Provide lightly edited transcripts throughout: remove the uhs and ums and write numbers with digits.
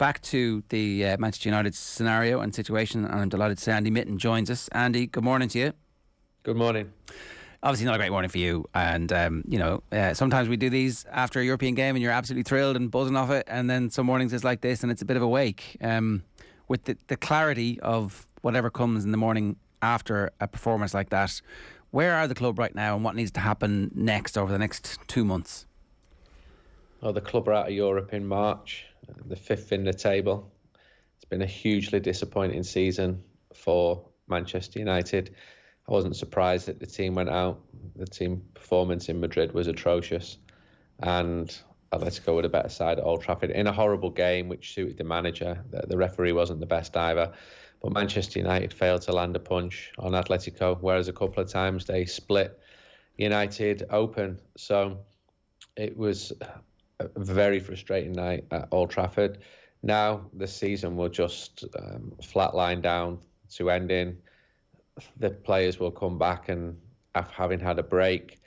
back to the Manchester United scenario and situation, and I'm delighted to say Andy Mitten joins us. Andy, good morning to you. Good morning. Obviously not a great morning for you, and sometimes we do these after a European game and you're absolutely thrilled and buzzing off it, and then some mornings it's like this and it's a bit of a wake. With the clarity of whatever comes in the morning after a performance like that, where are the club right now and what needs to happen next over the next 2 months? Well, the club are out of Europe in March, the 5th in the table. It's been a hugely disappointing season for Manchester United. I wasn't surprised that the team went out. The team performance in Madrid was atrocious. And let's go with a better side at Old Trafford in a horrible game, which suited the manager. The referee wasn't the best either. But Manchester United failed to land a punch on Atletico, whereas a couple of times they split United open. So it was a very frustrating night at Old Trafford. Now the season will just flatline down to ending. The players will come back and having had a break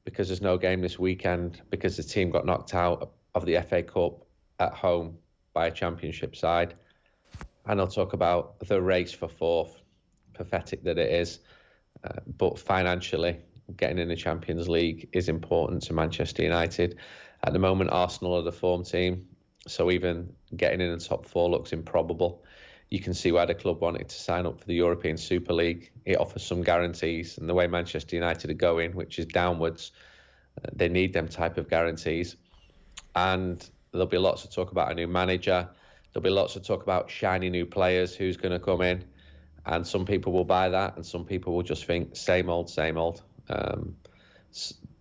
because there's no game this weekend because the team got knocked out of the FA Cup at home by a championship side. And I'll talk about the race for fourth, pathetic that it is. But financially, getting in the Champions League is important to Manchester United. At the moment, Arsenal are the form team, so even getting in the top four looks improbable. You can see why the club wanted to sign up for the European Super League. It offers some guarantees, and the way Manchester United are going, which is downwards, they need them type of guarantees. And there'll be lots of talk about a new manager. There'll be lots of talk about shiny new players, who's going to come in. And some people will buy that, and some people will just think, same old, same old.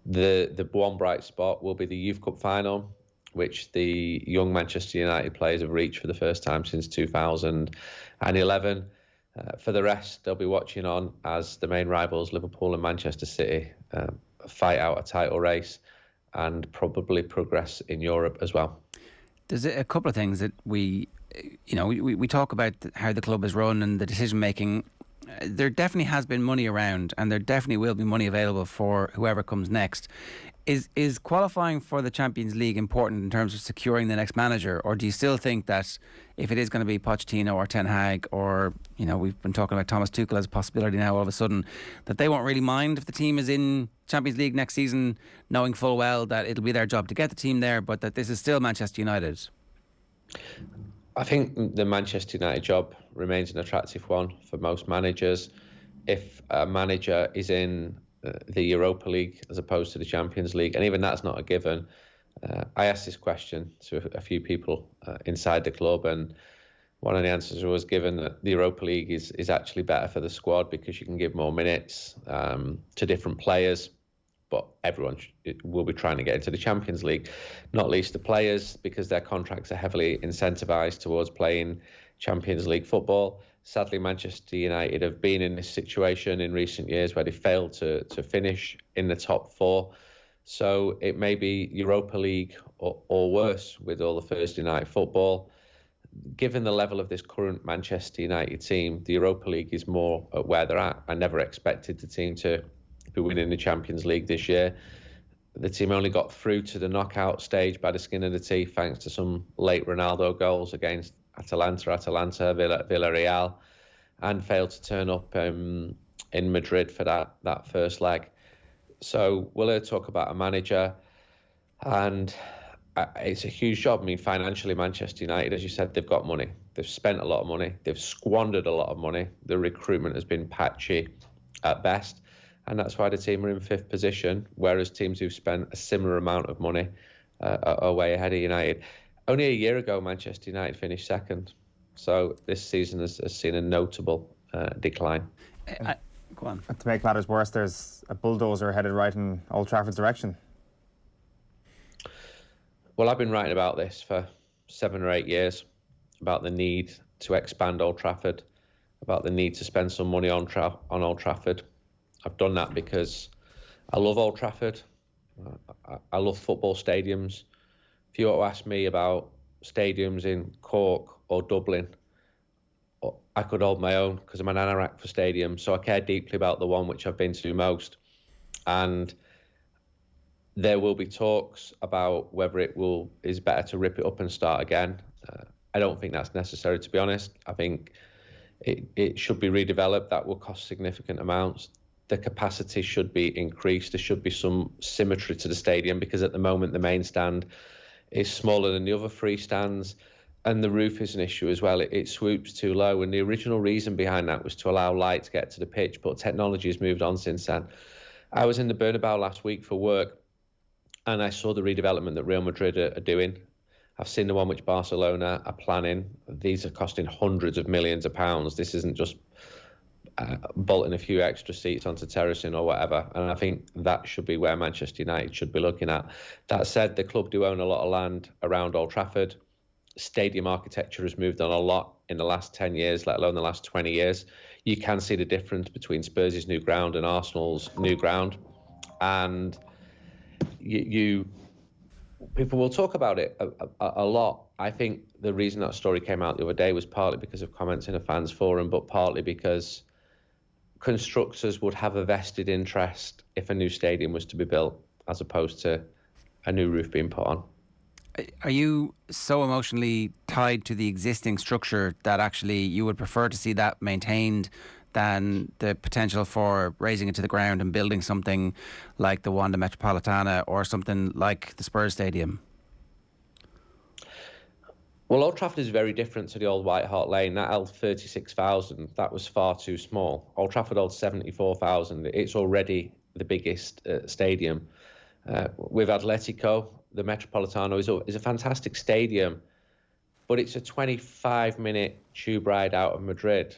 The one bright spot will be the Youth Cup final, which the young Manchester United players have reached for the first time since 2011. For the rest, they'll be watching on as the main rivals, Liverpool and Manchester City, fight out a title race and probably progress in Europe as well. There's a couple of things that we talk about how the club is run and the decision making. There definitely has been money around, and there definitely will be money available for whoever comes next. Is qualifying for the Champions League important in terms of securing the next manager, or do you still think that if it is going to be Pochettino or Ten Hag, or we've been talking about Thomas Tuchel as a possibility now all of a sudden, that they won't really mind if the team is in Champions League next season, knowing full well that it'll be their job to get the team there, but that this is still Manchester United? I think the Manchester United job remains an attractive one for most managers. If a manager is in the Europa League as opposed to the Champions League, and even that's not a given. I asked this question to a few people inside the club, and one of the answers was given that the Europa League is actually better for the squad because you can give more minutes to different players, but everyone will be trying to get into the Champions League, not least the players, because their contracts are heavily incentivised towards playing Champions League football. Sadly, Manchester United have been in this situation in recent years where they failed to finish in the top four. So it may be Europa League or worse with all the Thursday night football. Given the level of this current Manchester United team, the Europa League is more at where they're at. I never expected the team to be winning the Champions League this year. The team only got through to the knockout stage by the skin of the teeth thanks to some late Ronaldo goals against Atalanta, Villarreal, and failed to turn up in Madrid for that first leg. So we'll talk about a manager, and it's a huge job. I mean, financially, Manchester United, as you said, they've got money. They've spent a lot of money. They've squandered a lot of money. The recruitment has been patchy at best, and that's why the team are in 5th position, whereas teams who've spent a similar amount of money are way ahead of United. Only a year ago, Manchester United finished 2nd. So this season has seen a notable decline. Go on. To make matters worse, there's a bulldozer headed right in Old Trafford's direction. Well, I've been writing about this for 7 or 8 years, about the need to expand Old Trafford, about the need to spend some money on Old Trafford. I've done that because I love Old Trafford. I love football stadiums. If you were to ask me about stadiums in Cork or Dublin, I could hold my own because I'm an anorak for stadiums. So I care deeply about the one which I've been to most. And there will be talks about whether is better to rip it up and start again. I don't think that's necessary, to be honest. I think it should be redeveloped. That will cost significant amounts. The capacity should be increased. There should be some symmetry to the stadium, because at the moment the main stand is smaller than the other three stands, and the roof is an issue as well. It swoops too low, and the original reason behind that was to allow light to get to the pitch, but technology has moved on since then. I was in the Bernabeu last week for work, and I saw the redevelopment that Real Madrid are doing. I've seen the one which Barcelona are planning. These are costing hundreds of millions of pounds. This isn't just bolting a few extra seats onto terracing or whatever. And I think that should be where Manchester United should be looking at. That said, the club do own a lot of land around Old Trafford. Stadium architecture has moved on a lot in the last 10 years, let alone the last 20 years. You can see the difference between Spurs' new ground and Arsenal's new ground. And people will talk about it a lot. I think the reason that story came out the other day was partly because of comments in a fans forum, but partly because constructors would have a vested interest if a new stadium was to be built, as opposed to a new roof being put on. Are you so emotionally tied to the existing structure that actually you would prefer to see that maintained than the potential for raising it to the ground and building something like the Wanda Metropolitana or something like the Spurs Stadium? Well, Old Trafford is very different to the old White Hart Lane. That held 36,000. That was far too small. Old Trafford holds 74,000. It's already the biggest stadium. With Atletico, the Metropolitano is a fantastic stadium, but it's a 25-minute tube ride out of Madrid.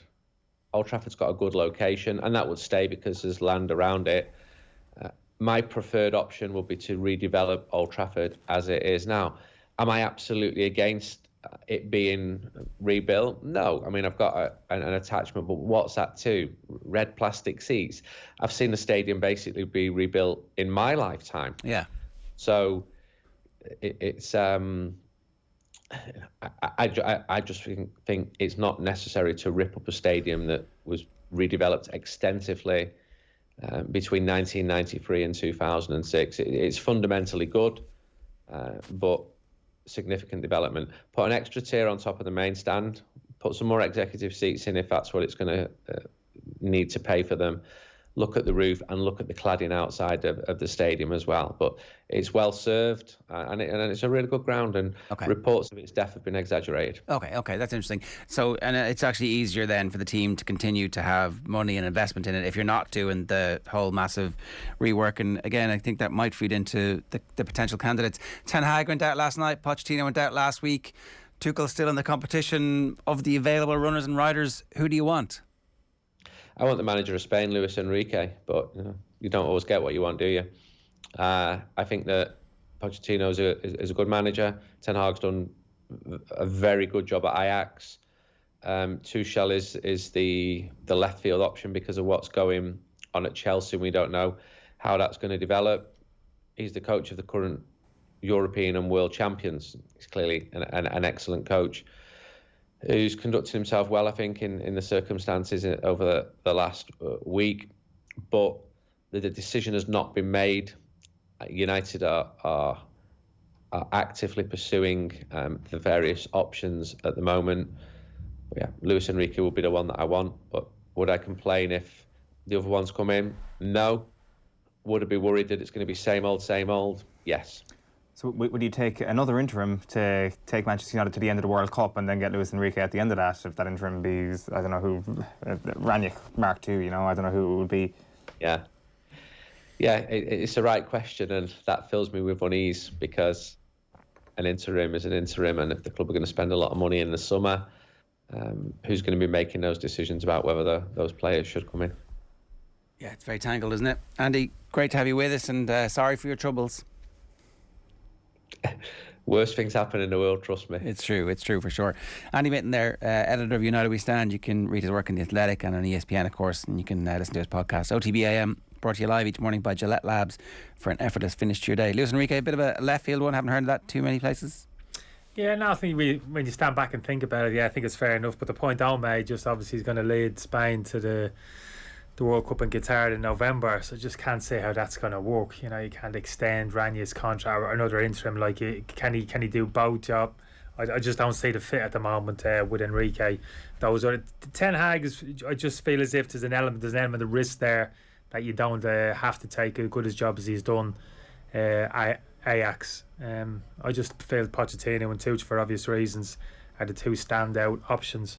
Old Trafford's got a good location, and that would stay because there's land around it. My preferred option would be to redevelop Old Trafford as it is now. Am I absolutely against it being rebuilt? No. I mean, I've got an attachment, but what's that to? Red plastic seats. I've seen the stadium basically be rebuilt in my lifetime. Yeah. So it's I just think it's not necessary to rip up a stadium that was redeveloped extensively between 1993 and 2006. It's fundamentally good, but significant development. Put an extra tier on top of the main stand, put some more executive seats in if that's what it's going to need to pay for them. Look at the roof and look at the cladding outside of the stadium as well. But it's well served, and it's a really good ground, and reports of its death have been exaggerated. Okay, that's interesting. So, and it's actually easier then for the team to continue to have money and investment in it if you're not doing the whole massive rework. And again, I think that might feed into the potential candidates. Ten Hag went out last night, Pochettino went out last week, Tuchel's still in the competition. Of the available runners and riders, who do you want? I want the manager of Spain, Luis Enrique, but you don't always get what you want, do you? I think that Pochettino is a good manager. Ten Hag's done a very good job at Ajax. Tuchel is the left field option because of what's going on at Chelsea. We don't know how that's going to develop. He's the coach of the current European and world champions. He's clearly an excellent coach, who's conducted himself well, I think, in the circumstances over the last week. But the decision has not been made. United are actively pursuing the various options at the moment. But yeah, Luis Enrique will be the one that I want. But would I complain if the other ones come in? No. Would I be worried that it's going to be same old? Yes. So would you take another interim to take Manchester United to the end of the World Cup and then get Luis Enrique at the end of that? If that interim be, I don't know who, Ranić Mark II, I don't know who it would be. Yeah, it's the right question, and that fills me with unease because an interim is an interim, and if the club are going to spend a lot of money in the summer, who's going to be making those decisions about whether those players should come in? Yeah, it's very tangled, isn't it? Andy, great to have you with us, and sorry for your troubles. Worse things happen in the world, trust me. It's true for sure. Andy Mitten there, editor of United We Stand. You can read his work in The Athletic and on ESPN, of course, and you can listen to his podcast. OTB AM, brought to you live each morning by Gillette Labs for an effortless finish to your day. Luis Enrique, a bit of a left field one, haven't heard of that too many places. Yeah, no, I think when you stand back and think about it, I think it's fair enough. But the point Al made, just obviously he's going to lead Spain to the World Cup in Qatar in November, so just can't say how that's going to work. You can't extend Ranić's contract or another interim. Can he do both job? I just don't see the fit at the moment with Enrique. Those are Ten Hag is. I just feel as if there's an element of risk there that you don't have to take as good a job as he's done. Ajax. I just feel Pochettino and Tuchel, for obvious reasons, are the two standout options.